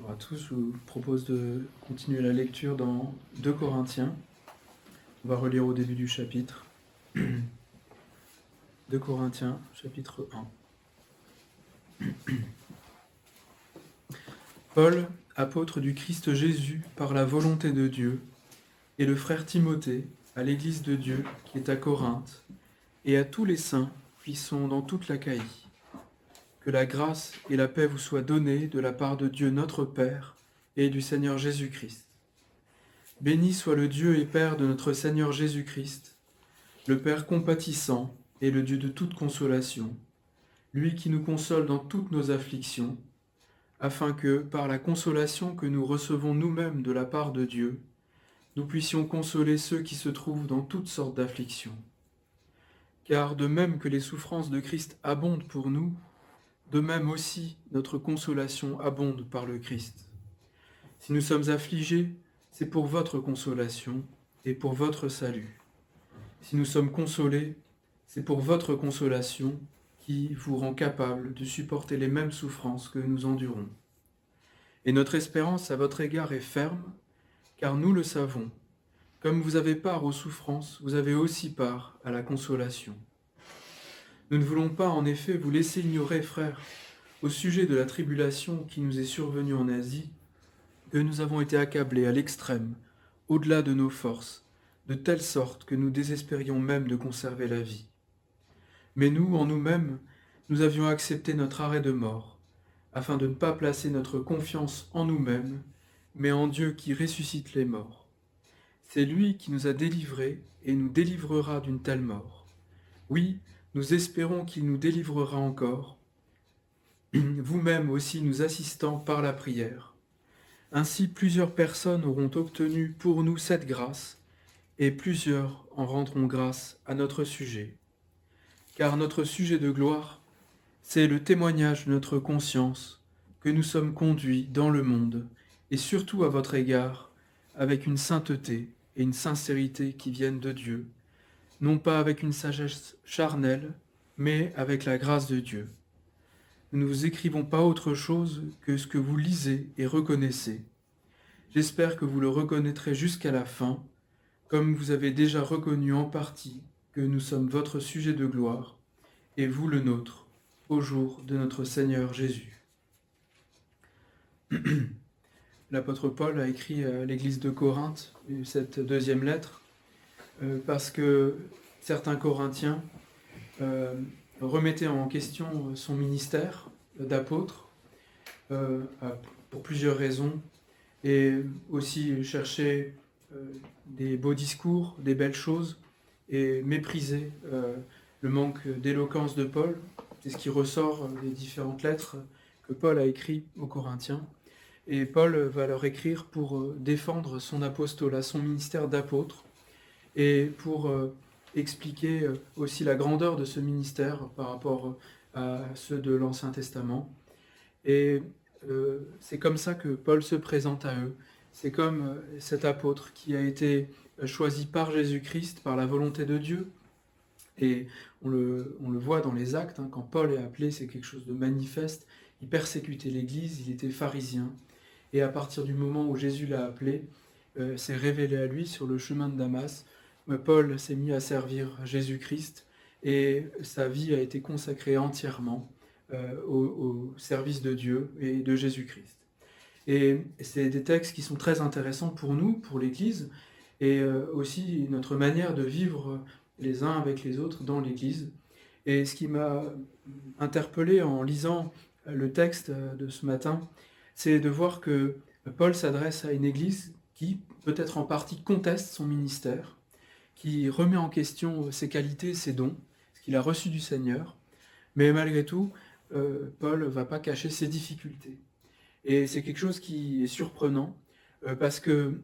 Bonjour à tous, je vous propose de continuer la lecture dans 2 Corinthiens. On va relire au début du chapitre. 2 Corinthiens, chapitre 1. Paul, apôtre du Christ Jésus par la volonté de Dieu, et le frère Timothée, à l'Église de Dieu qui est à Corinthe, et à tous les saints qui sont dans toute l'Achaïe. Que la grâce et la paix vous soient données de la part de Dieu notre Père et du Seigneur Jésus-Christ. Béni soit le Dieu et Père de notre Seigneur Jésus-Christ, le Père compatissant et le Dieu de toute consolation, lui qui nous console dans toutes nos afflictions, afin que, par la consolation que nous recevons nous-mêmes de la part de Dieu, nous puissions consoler ceux qui se trouvent dans toutes sortes d'afflictions. Car de même que les souffrances de Christ abondent pour nous, de même aussi notre consolation abonde par le Christ. Si nous sommes affligés, c'est pour votre consolation et pour votre salut. Si nous sommes consolés, c'est pour votre consolation qui vous rend capable de supporter les mêmes souffrances que nous endurons. Et notre espérance à votre égard est ferme, car nous le savons, comme vous avez part aux souffrances, vous avez aussi part à la consolation. Nous ne voulons pas en effet vous laisser ignorer, frères, au sujet de la tribulation qui nous est survenue en Asie, que nous avons été accablés à l'extrême, au-delà de nos forces, de telle sorte que nous désespérions même de conserver la vie. Mais nous, en nous-mêmes, nous avions accepté notre arrêt de mort, afin de ne pas placer notre confiance en nous-mêmes, mais en Dieu qui ressuscite les morts. C'est lui qui nous a délivrés et nous délivrera d'une telle mort. Oui, nous espérons qu'il nous délivrera encore, vous-même aussi nous assistant par la prière. Ainsi plusieurs personnes auront obtenu pour nous cette grâce, et plusieurs en rendront grâce à notre sujet. Car notre sujet de gloire, c'est le témoignage de notre conscience que nous sommes conduits dans le monde, et surtout à votre égard, avec une sainteté et une sincérité qui viennent de Dieu, non pas avec une sagesse charnelle, mais avec la grâce de Dieu. Nous ne vous écrivons pas autre chose que ce que vous lisez et reconnaissez. J'espère que vous le reconnaîtrez jusqu'à la fin, comme vous avez déjà reconnu en partie que nous sommes votre sujet de gloire, et vous le nôtre, au jour de notre Seigneur Jésus. L'apôtre Paul a écrit à l'église de Corinthe cette deuxième lettre, parce que certains Corinthiens remettaient en question son ministère d'apôtre, pour plusieurs raisons, et aussi cherchaient des beaux discours, des belles choses, et méprisaient le manque d'éloquence de Paul. C'est ce qui ressort des différentes lettres que Paul a écrites aux Corinthiens. Et Paul va leur écrire pour défendre son apostolat, son ministère d'apôtre, et pour expliquer aussi la grandeur de ce ministère par rapport à ceux de l'Ancien Testament. Et c'est comme ça que Paul se présente à eux. C'est comme cet apôtre qui a été choisi par Jésus-Christ, par la volonté de Dieu. Et on le voit dans les actes, quand Paul est appelé, c'est quelque chose de manifeste. Il persécutait l'Église, il était pharisien. Et à partir du moment où Jésus l'a appelé, s'est révélé à lui sur le chemin de Damas, Paul s'est mis à servir Jésus-Christ et sa vie a été consacrée entièrement au service de Dieu et de Jésus-Christ. Et c'est des textes qui sont très intéressants pour nous, pour l'Église, et aussi notre manière de vivre les uns avec les autres dans l'Église. Et ce qui m'a interpellé en lisant le texte de ce matin, c'est de voir que Paul s'adresse à une Église qui, peut-être en partie, conteste son ministère, qui remet en question ses qualités, ses dons, ce qu'il a reçu du Seigneur, mais malgré tout, Paul ne va pas cacher ses difficultés. Et c'est quelque chose qui est surprenant, parce que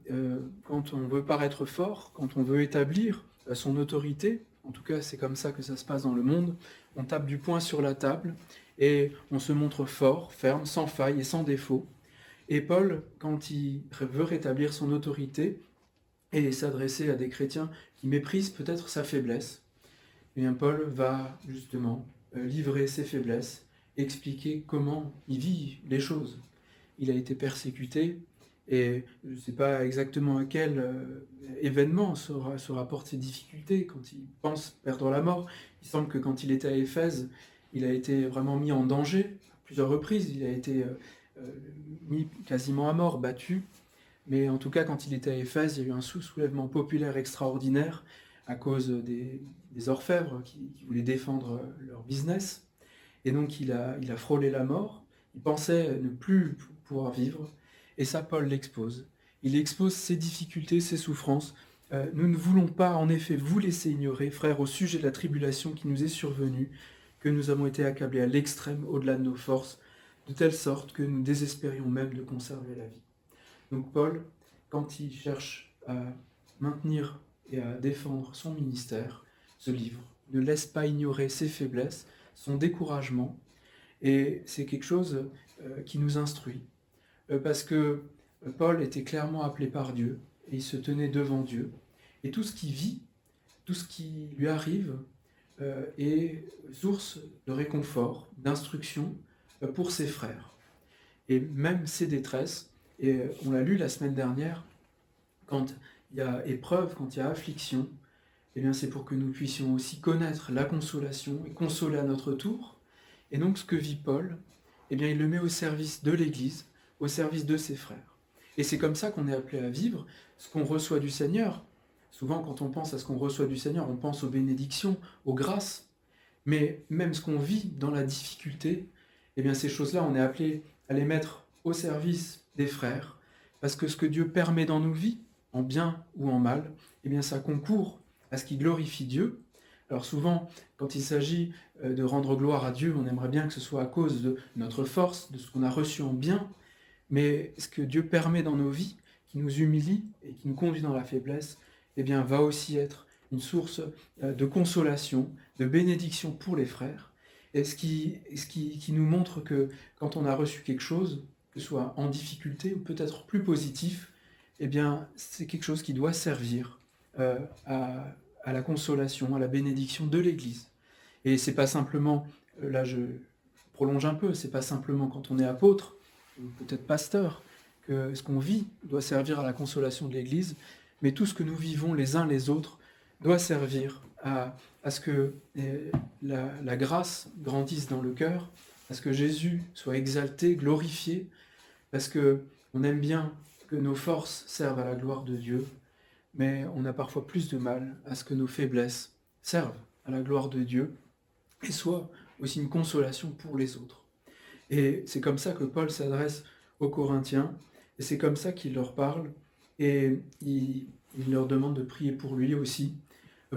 quand on veut paraître fort, quand on veut établir son autorité, en tout cas c'est comme ça que ça se passe dans le monde, on tape du poing sur la table et on se montre fort, ferme, sans faille et sans défaut. Et Paul, quand il veut rétablir son autorité et s'adresser à des chrétiens qui méprisent peut-être sa faiblesse, eh bien Paul va justement livrer ses faiblesses, expliquer comment il vit les choses. il a été persécuté, et je ne sais pas exactement à quel événement se rapportent ces difficultés, quand il pense perdre la mort. Il semble que quand il était à Éphèse, il a été vraiment mis en danger à plusieurs reprises, il a été mis quasiment à mort, battu. Mais en tout cas, quand il était à Éphèse, il y a eu un soulèvement populaire extraordinaire à cause des orfèvres qui voulaient défendre leur business. Et donc il a frôlé la mort, il pensait ne plus pouvoir vivre, et ça Paul l'expose. Il expose ses difficultés, ses souffrances. Nous ne voulons pas en effet vous laisser ignorer, frères, au sujet de la tribulation qui nous est survenue, que nous avons été accablés à l'extrême au-delà de nos forces, de telle sorte que nous désespérions même de conserver la vie. Donc Paul, quand il cherche à maintenir et à défendre son ministère, ce livre ne laisse pas ignorer ses faiblesses, son découragement, et c'est quelque chose qui nous instruit, parce que Paul était clairement appelé par Dieu, et il se tenait devant Dieu, et tout ce qu'il vit, tout ce qui lui arrive, est source de réconfort, d'instruction pour ses frères, et même ses détresses. Et on l'a lu la semaine dernière, quand il y a épreuve, quand il y a affliction, eh bien c'est pour que nous puissions aussi connaître la consolation et consoler à notre tour. Et donc ce que vit Paul, eh bien il le met au service de l'Église, au service de ses frères. Et c'est comme ça qu'on est appelé à vivre ce qu'on reçoit du Seigneur. Souvent quand on pense à ce qu'on reçoit du Seigneur, on pense aux bénédictions, aux grâces. Mais même ce qu'on vit dans la difficulté, eh bien ces choses-là, on est appelé à les mettre au service des frères, parce que ce que Dieu permet dans nos vies, en bien ou en mal, eh bien ça concourt à ce qui glorifie Dieu. Alors souvent, quand il s'agit de rendre gloire à Dieu, on aimerait bien que ce soit à cause de notre force, de ce qu'on a reçu en bien, mais ce que Dieu permet dans nos vies, qui nous humilie et qui nous conduit dans la faiblesse, eh bien va aussi être une source de consolation, de bénédiction pour les frères, et ce qui nous montre que quand on a reçu quelque chose, que ce soit en difficulté ou peut-être plus positif, eh bien c'est quelque chose qui doit servir à la consolation, à la bénédiction de l'Église. Et c'est pas simplement, là je prolonge un peu, c'est pas simplement quand on est apôtre, ou peut-être pasteur, que ce qu'on vit doit servir à la consolation de l'Église, mais tout ce que nous vivons les uns les autres doit servir à ce que la grâce grandisse dans le cœur, à ce que Jésus soit exalté, glorifié, parce que on aime bien que nos forces servent à la gloire de Dieu, mais on a parfois plus de mal à ce que nos faiblesses servent à la gloire de Dieu et soient aussi une consolation pour les autres. Et c'est comme ça que Paul s'adresse aux Corinthiens, et c'est comme ça qu'il leur parle, et il leur demande de prier pour lui aussi,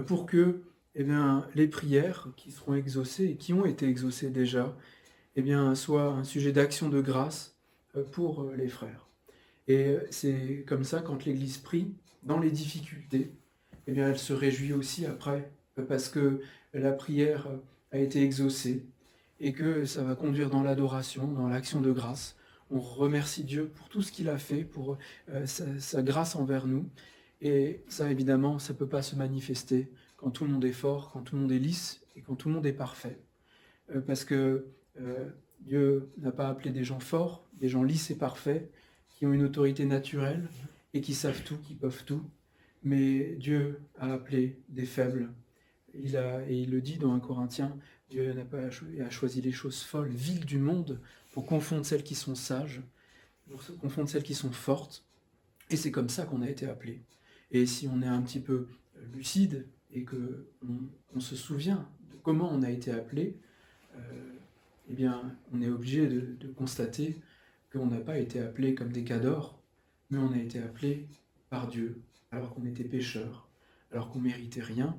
pour que eh bien, les prières qui seront exaucées et qui ont été exaucées déjà, eh bien, soient un sujet d'action de grâce pour les frères. Et c'est comme ça, quand l'Église prie, dans les difficultés, eh bien, elle se réjouit aussi après, parce que la prière a été exaucée, et que ça va conduire dans l'adoration, dans l'action de grâce. On remercie Dieu pour tout ce qu'il a fait, pour sa grâce envers nous. Et ça, évidemment, ça ne peut pas se manifester quand tout le monde est fort, quand tout le monde est lisse et quand tout le monde est parfait. Parce que Dieu n'a pas appelé des gens forts, des gens lisses et parfaits, qui ont une autorité naturelle et qui savent tout, qui peuvent tout. Mais Dieu a appelé des faibles. Et il le dit dans 1 Corinthiens, Dieu n'a pas choisi les choses folles, viles du monde, pour confondre celles qui sont sages, pour confondre celles qui sont fortes. Et c'est comme ça qu'on a été appelés. Et si on est un petit peu lucide et qu'on se souvient de comment on a été appelé, eh bien, on est obligé de constater qu'on n'a pas été appelé comme des cadors, mais on a été appelé par Dieu, alors qu'on était pécheurs, alors qu'on méritait rien.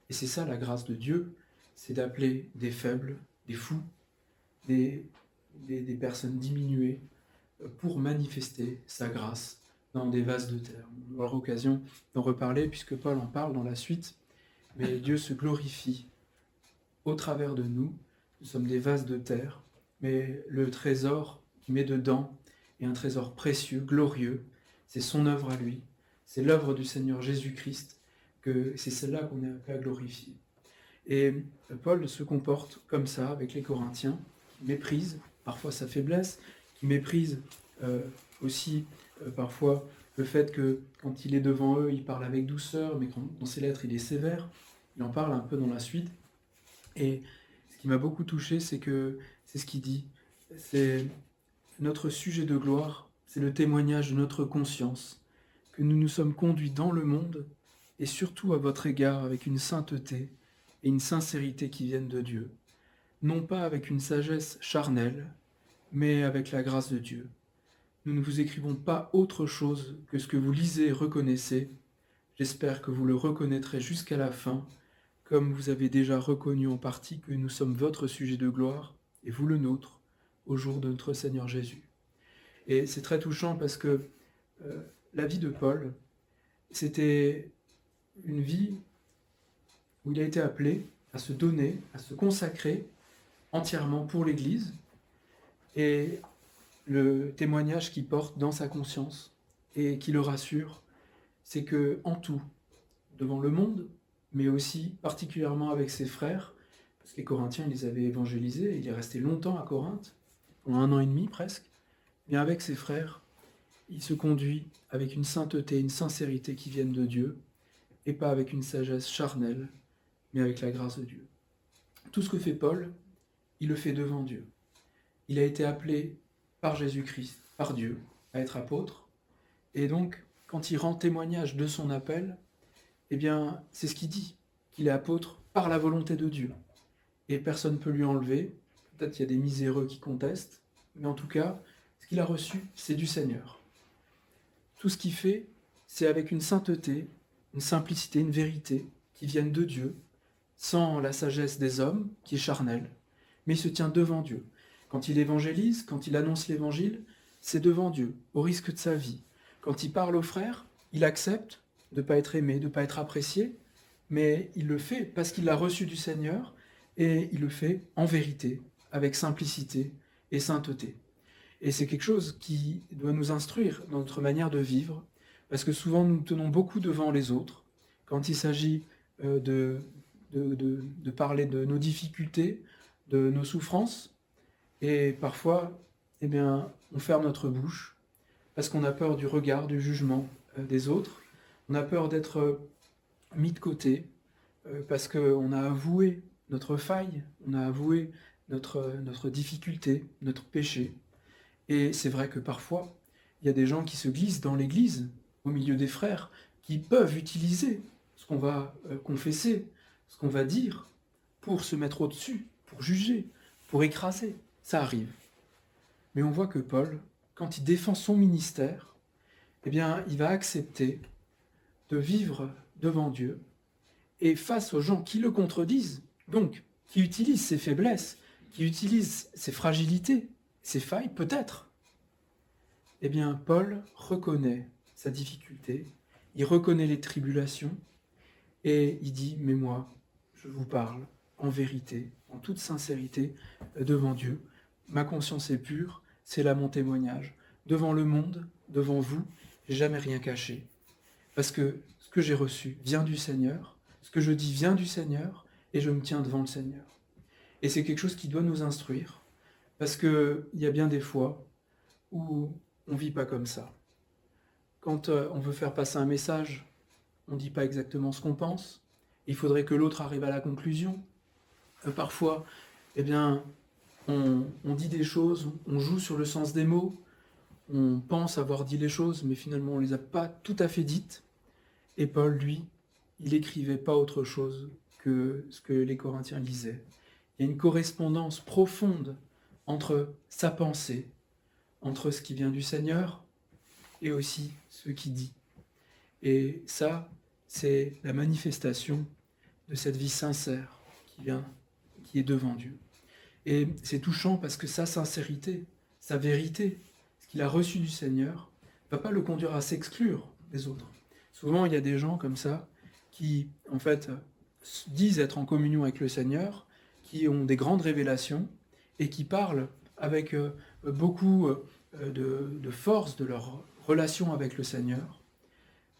Et c'est ça la grâce de Dieu, c'est d'appeler des faibles, des fous, des personnes diminuées, pour manifester sa grâce dans des vases de terre. On aura l'occasion d'en reparler puisque Paul en parle dans la suite, mais Dieu se glorifie au travers de nous. Nous sommes des vases de terre, mais le trésor qu'il met dedans est un trésor précieux, glorieux. C'est son œuvre à lui, c'est l'œuvre du Seigneur Jésus-Christ, que c'est celle-là qu'on est appelé à glorifier. Et Paul se comporte comme ça avec les Corinthiens, qui méprisent parfois sa faiblesse, qui méprisent Aussi, parfois, le fait que quand il est devant eux, il parle avec douceur, mais dans ses lettres, il est sévère. Il en parle un peu dans la suite. Et ce qui m'a beaucoup touché, c'est que c'est ce qu'il dit. C'est notre sujet de gloire, c'est le témoignage de notre conscience, que nous nous sommes conduits dans le monde, et surtout à votre égard avec une sainteté et une sincérité qui viennent de Dieu, non pas avec une sagesse charnelle, mais avec la grâce de Dieu. Nous ne vous écrivons pas autre chose que ce que vous lisez et reconnaissez. J'espère que vous le reconnaîtrez jusqu'à la fin, comme vous avez déjà reconnu en partie que nous sommes votre sujet de gloire, et vous le nôtre, au jour de notre Seigneur Jésus. Et c'est très touchant parce que la vie de Paul, c'était une vie où il a été appelé à se donner, à se consacrer entièrement pour l'Église, et le témoignage qu'il porte dans sa conscience et qui le rassure, c'est que en tout, devant le monde, mais aussi particulièrement avec ses frères, parce que les Corinthiens, il les avait évangélisés, il est resté longtemps à Corinthe, pendant 1 an et demi presque, mais avec ses frères, il se conduit avec une sainteté, une sincérité qui viennent de Dieu, et pas avec une sagesse charnelle, mais avec la grâce de Dieu. Tout ce que fait Paul, il le fait devant Dieu. Il a été appelé par Jésus-Christ, par Dieu, à être apôtre, et donc, quand il rend témoignage de son appel, eh bien, c'est ce qu'il dit, qu'il est apôtre par la volonté de Dieu. Et personne ne peut lui enlever, peut-être qu'il y a des miséreux qui contestent, mais en tout cas, ce qu'il a reçu, c'est du Seigneur. Tout ce qu'il fait, c'est avec une sainteté, une simplicité, une vérité qui viennent de Dieu, sans la sagesse des hommes, qui est charnelle, mais il se tient devant Dieu. Quand il évangélise, quand il annonce l'évangile, c'est devant Dieu, au risque de sa vie. Quand il parle aux frères, il accepte de ne pas être aimé, de ne pas être apprécié, mais il le fait parce qu'il l'a reçu du Seigneur, et il le fait en vérité, avec simplicité et sainteté. Et c'est quelque chose qui doit nous instruire dans notre manière de vivre, parce que souvent nous nous tenons beaucoup devant les autres, quand il s'agit de parler de nos difficultés, de nos souffrances, et parfois, eh bien, on ferme notre bouche, parce qu'on a peur du regard, du jugement des autres, on a peur d'être mis de côté, parce qu'on a avoué notre faille, on a avoué notre difficulté, notre péché. Et c'est vrai que parfois, il y a des gens qui se glissent dans l'Église, au milieu des frères, qui peuvent utiliser ce qu'on va confesser, ce qu'on va dire, pour se mettre au-dessus, pour juger, pour écraser. Ça arrive. Mais on voit que Paul, quand il défend son ministère, eh bien, il va accepter de vivre devant Dieu et face aux gens qui le contredisent, donc qui utilisent ses faiblesses, qui utilisent ses fragilités, ses failles peut-être, eh bien Paul reconnaît sa difficulté, il reconnaît les tribulations et il dit « Mais moi, je vous parle en vérité, en toute sincérité devant Dieu. Ma conscience est pure, c'est là mon témoignage. Devant le monde, devant vous, j'ai jamais rien caché. Parce que ce que j'ai reçu vient du Seigneur, ce que je dis vient du Seigneur, et je me tiens devant le Seigneur. » Et c'est quelque chose qui doit nous instruire, parce qu'il y a bien des fois où on ne vit pas comme ça. Quand on veut faire passer un message, on ne dit pas exactement ce qu'on pense, il faudrait que l'autre arrive à la conclusion. Parfois, eh bien, on dit des choses, on joue sur le sens des mots, on pense avoir dit les choses, mais finalement on ne les a pas tout à fait dites. Et Paul, lui, il écrivait pas autre chose que ce que les Corinthiens lisaient. Il y a une correspondance profonde entre sa pensée, entre ce qui vient du Seigneur et aussi ce qu'il dit. Et ça, c'est la manifestation de cette vie sincère qui est devant Dieu. Et c'est touchant parce que sa sincérité, sa vérité, ce qu'il a reçu du Seigneur, ne va pas le conduire à s'exclure des autres. Souvent, il y a des gens comme ça qui, en fait, disent être en communion avec le Seigneur, qui ont des grandes révélations et qui parlent avec beaucoup de force de leur relation avec le Seigneur.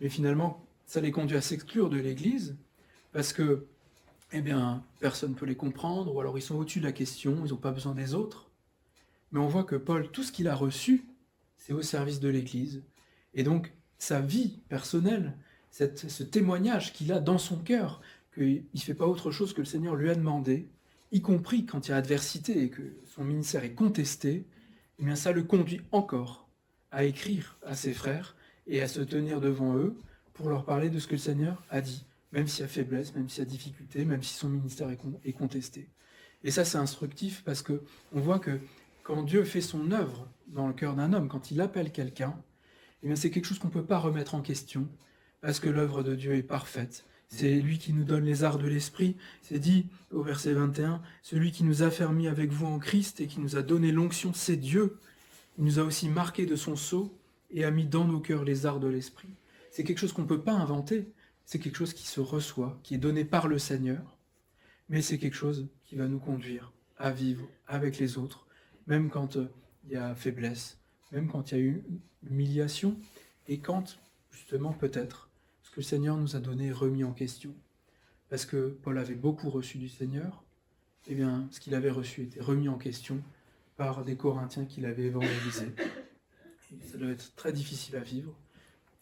Mais finalement, ça les conduit à s'exclure de l'Église parce que, eh bien, personne ne peut les comprendre, ou alors ils sont au-dessus de la question, ils n'ont pas besoin des autres. Mais on voit que Paul, tout ce qu'il a reçu, c'est au service de l'Église. Et donc, sa vie personnelle, ce témoignage qu'il a dans son cœur, qu'il ne fait pas autre chose que le Seigneur lui a demandé, y compris quand il y a adversité et que son ministère est contesté, eh bien ça le conduit encore à écrire à ses frères et à se tenir devant eux pour leur parler de ce que le Seigneur a dit, même s'il y a faiblesse, même s'il y a difficulté, même si son ministère est contesté. Et ça, c'est instructif parce que on voit que quand Dieu fait son œuvre dans le cœur d'un homme, quand il appelle quelqu'un, eh bien c'est quelque chose qu'on ne peut pas remettre en question, parce que l'œuvre de Dieu est parfaite. C'est lui qui nous donne les arts de l'esprit. C'est dit au verset 21, « Celui qui nous a fermis avec vous en Christ et qui nous a donné l'onction, c'est Dieu. Il nous a aussi marqué de son sceau et a mis dans nos cœurs les arts de l'esprit. » C'est quelque chose qu'on ne peut pas inventer. C'est quelque chose qui se reçoit, qui est donné par le Seigneur. Mais c'est quelque chose qui va nous conduire à vivre avec les autres, même quand il y a faiblesse, même quand il y a eu humiliation, et quand, justement, peut-être, ce que le Seigneur nous a donné est remis en question. Parce que Paul avait beaucoup reçu du Seigneur, eh bien, ce qu'il avait reçu était remis en question par des Corinthiens qu'il avait évangélisés. Et ça doit être très difficile à vivre,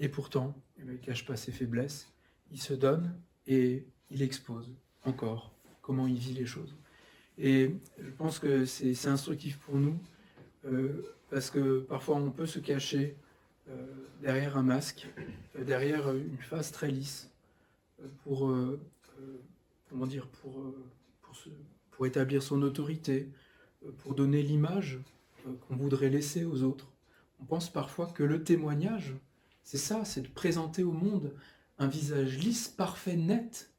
et pourtant, il ne cache pas ses faiblesses, il se donne et il expose encore comment il vit les choses. Et je pense que c'est instructif pour nous, parce que parfois on peut se cacher derrière un masque, derrière une face très lisse, pour, comment dire, pour établir son autorité, pour donner l'image qu'on voudrait laisser aux autres. On pense parfois que le témoignage, c'est ça, c'est de présenter au monde un visage lisse, parfait, net,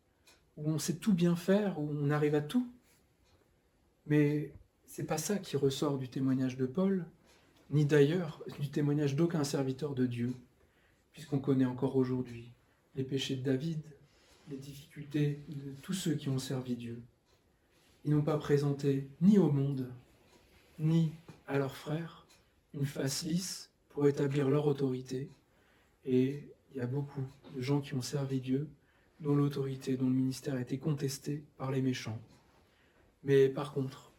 où on sait tout bien faire, où on arrive à tout. Mais c'est pas ça qui ressort du témoignage de Paul, ni d'ailleurs du témoignage d'aucun serviteur de Dieu, puisqu'on connaît encore aujourd'hui les péchés de David, les difficultés de tous ceux qui ont servi Dieu. Ils n'ont pas présenté ni au monde, ni à leurs frères une face lisse pour établir leur autorité. Et il y a beaucoup de gens qui ont servi Dieu, dont l'autorité, dont le ministère a été contesté par les méchants. Mais par contre,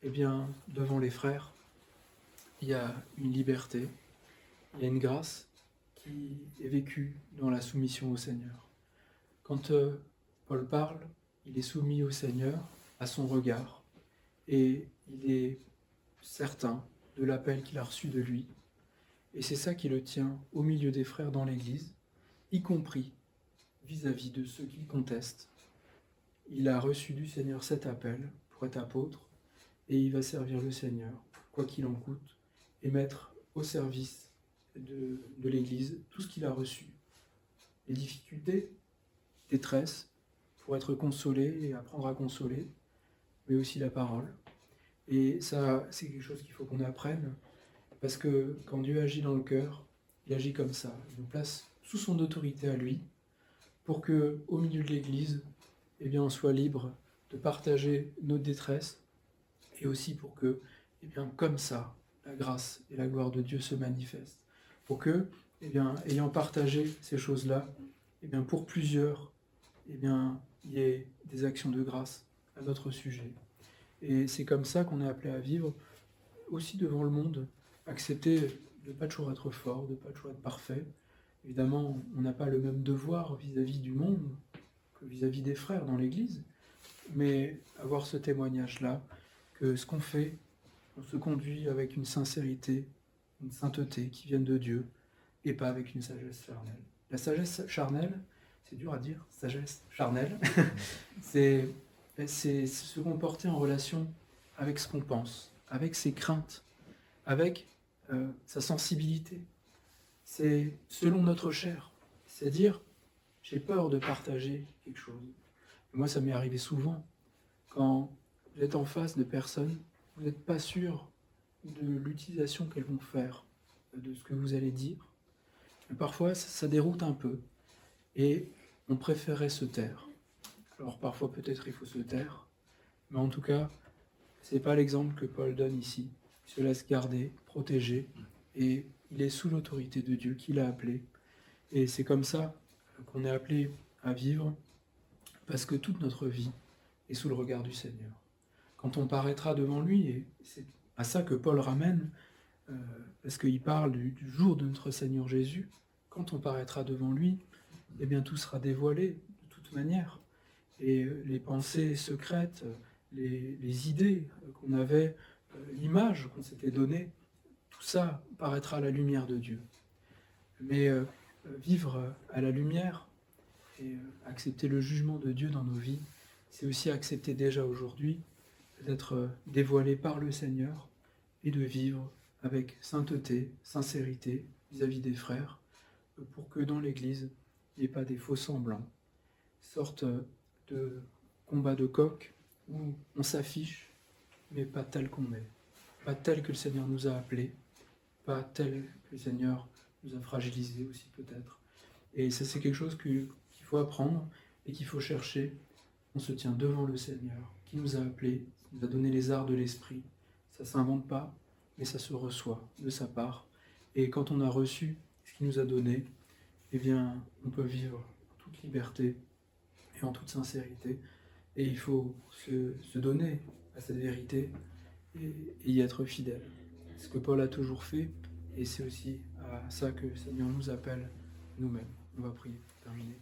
eh bien, devant les frères, il y a une liberté, il y a une grâce qui est vécue dans la soumission au Seigneur. Quand Paul parle, il est soumis au Seigneur, à son regard, et il est certain de l'appel qu'il a reçu de lui. Et c'est ça qui le tient au milieu des frères dans l'Église, y compris vis-à-vis de ceux qui contestent. Il a reçu du Seigneur cet appel pour être apôtre, et il va servir le Seigneur, quoi qu'il en coûte, et mettre au service de l'Église tout ce qu'il a reçu. Les difficultés, détresse, pour être consolé et apprendre à consoler, mais aussi la parole. Et ça, c'est quelque chose qu'il faut qu'on apprenne, parce que quand Dieu agit dans le cœur, il agit comme ça. Il nous place sous son autorité à lui, pour que, au milieu de l'Église, eh bien, on soit libre de partager nos détresses, et aussi pour que, eh bien, comme ça, la grâce et la gloire de Dieu se manifestent. Pour que, eh bien, ayant partagé ces choses-là, eh bien, pour plusieurs, eh bien, il y ait des actions de grâce à notre sujet. Et c'est comme ça qu'on est appelé à vivre, aussi devant le monde, accepter de ne pas toujours être fort, de ne pas toujours être parfait. Évidemment, on n'a pas le même devoir vis-à-vis du monde que vis-à-vis des frères dans l'Église, mais avoir ce témoignage-là, que ce qu'on fait, on se conduit avec une sincérité, une sainteté qui viennent de Dieu, et pas avec une sagesse charnelle. La sagesse charnelle, c'est dur à dire, sagesse charnelle, c'est se comporter en relation avec ce qu'on pense, avec ses craintes, avec sa sensibilité. C'est selon notre chair, c'est-à-dire, j'ai peur de partager quelque chose. Moi, ça m'est arrivé souvent, quand vous êtes en face de personnes, vous n'êtes pas sûr de l'utilisation qu'elles vont faire de ce que vous allez dire. Et parfois, ça déroute un peu, et on préférait se taire. Alors parfois, peut-être il faut se taire, mais en tout cas, c'est pas l'exemple que Paul donne ici. Il se laisse garder, protéger, et il est sous l'autorité de Dieu qui l'a appelé. Et c'est comme ça qu'on est appelé à vivre, parce que toute notre vie est sous le regard du Seigneur. Quand on paraîtra devant lui, et c'est à ça que Paul ramène parce qu'il parle du jour de notre Seigneur Jésus. Quand on paraîtra devant lui, eh bien tout sera dévoilé de toute manière. Et les pensées secrètes, les idées qu'on avait, l'image qu'on s'était donnée, tout ça paraîtra à la lumière de Dieu. Mais vivre à la lumière et accepter le jugement de Dieu dans nos vies, c'est aussi accepter déjà aujourd'hui d'être dévoilé par le Seigneur et de vivre avec sainteté, sincérité vis-à-vis des frères, pour que dans l'Église, il n'y ait pas des faux semblants, sorte de combat de coq où on s'affiche, mais pas tel qu'on est, pas tel que le Seigneur nous a appelés, pas tel que le Seigneur nous a fragilisés aussi peut-être. Et ça, c'est quelque chose qu'il faut apprendre et qu'il faut chercher. On se tient devant le Seigneur qui nous a appelés, qui nous a donné les arts de l'esprit. Ça ne s'invente pas, mais ça se reçoit de sa part. Et quand on a reçu ce qu'il nous a donné, eh bien, on peut vivre en toute liberté et en toute sincérité. Et il faut se donner à cette vérité et y être fidèle. Ce que Paul a toujours fait, et c'est aussi à ça que le Seigneur nous appelle nous-mêmes. On va prier pour terminer.